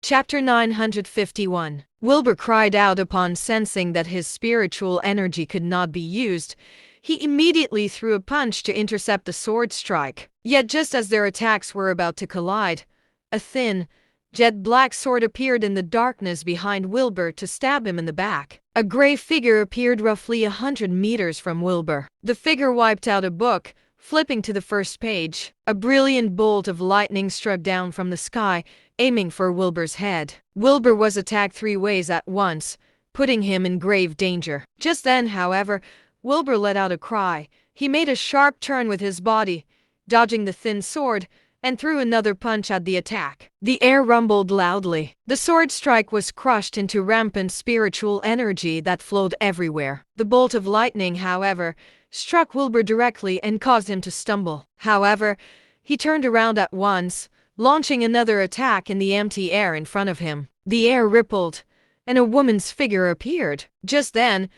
Chapter 951. Wilbur cried out upon sensing that his spiritual energy could not be used. He immediately threw a punch to intercept the sword strike. Yet just as their attacks were about to collide, a thin, jet-black sword appeared in the darkness behind Wilbur to stab him in the back. A gray figure appeared roughly 100 meters from Wilbur. The figure wiped out a book, flipping to the first page. A brilliant bolt of lightning struck down from the sky, aiming for Wilbur's head. Wilbur was attacked 3 ways at once, putting him in grave danger. Just then, however, Wilbur let out a cry. He made a sharp turn with his body, dodging the thin sword, and threw another punch at the attack. The air rumbled loudly. The sword strike was crushed into rampant spiritual energy that flowed everywhere. The bolt of lightning, however, struck Wilbur directly and caused him to stumble. However, he turned around at once, launching another attack in the empty air in front of him. The air rippled, and a woman's figure appeared. Just then,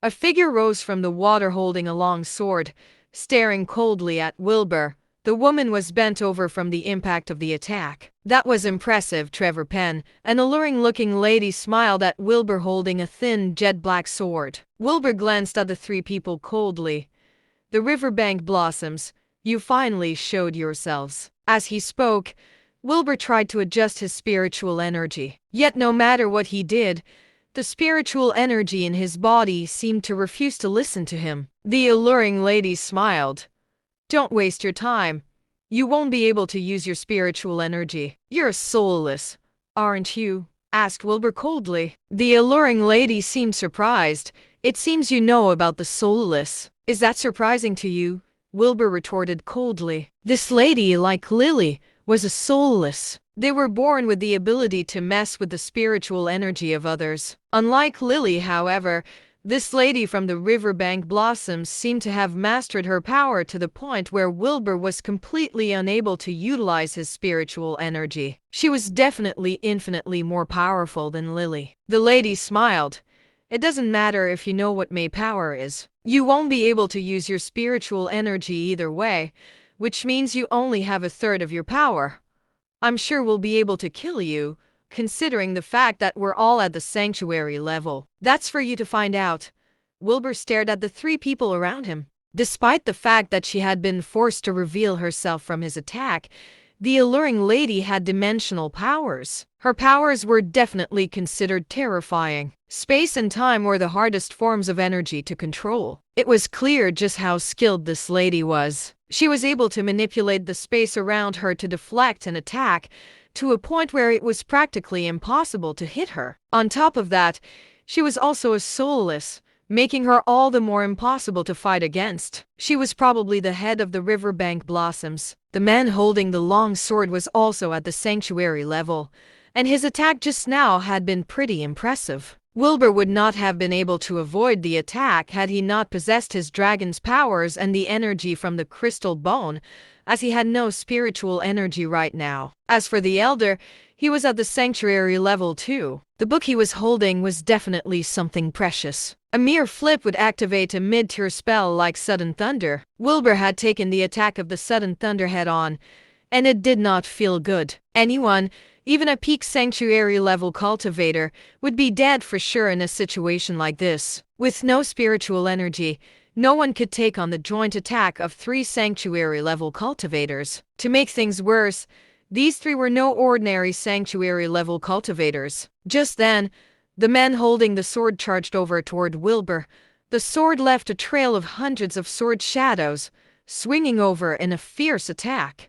a figure rose from the water holding a long sword, staring coldly at Wilbur. The woman was bent over from the impact of the attack. "That was impressive, Trevor Penn." An alluring-looking lady smiled at Wilbur holding a thin, jet-black sword. Wilbur glanced at the 3 people coldly. "The Riverbank Blossoms, you finally showed yourselves." As he spoke, Wilbur tried to adjust his spiritual energy. Yet no matter what he did, the spiritual energy in his body seemed to refuse to listen to him. The alluring lady smiled. "Don't waste your time. You won't be able to use your spiritual energy. You're soulless, aren't you?" asked Wilbur coldly. The alluring lady seemed surprised. "It seems you know about the soulless. Is that surprising to you?" Wilbur retorted coldly. This lady, like Lily, was a soulless. They were born with the ability to mess with the spiritual energy of others. Unlike Lily, however, this lady from the Riverbank Blossoms seemed to have mastered her power to the point where Wilbur was completely unable to utilize his spiritual energy. She was definitely infinitely more powerful than Lily. The lady smiled. "It doesn't matter if you know what my power is. You won't be able to use your spiritual energy either way, which means you only have 1/3 of your power. I'm sure we'll be able to kill you, considering the fact that we're all at the sanctuary level. That's for you to find out." Wilbur stared at the 3 people around him. Despite the fact that she had been forced to reveal herself from his attack, the alluring lady had dimensional powers. Her powers were definitely considered terrifying. Space and time were the hardest forms of energy to control. It was clear just how skilled this lady was. She was able to manipulate the space around her to deflect an attack, to a point where it was practically impossible to hit her. On top of that, she was also a soulless, making her all the more impossible to fight against. She was probably the head of the Riverbank Blossoms. The man holding the long sword was also at the sanctuary level, and his attack just now had been pretty impressive. Wilbur would not have been able to avoid the attack had he not possessed his dragon's powers and the energy from the crystal bone, as he had no spiritual energy right now. As for the elder, he was at the sanctuary level too. The book he was holding was definitely something precious. A mere flip would activate a mid-tier spell like Sudden Thunder. Wilbur had taken the attack of the Sudden Thunder head-on, and it did not feel good. Anyone, even a peak sanctuary level cultivator, would be dead for sure in a situation like this. With no spiritual energy, no one could take on the joint attack of 3 sanctuary level cultivators. To make things worse, these 3 were no ordinary sanctuary level cultivators. Just then, the man holding the sword charged over toward Wilbur. The sword left a trail of hundreds of sword shadows, swinging over in a fierce attack.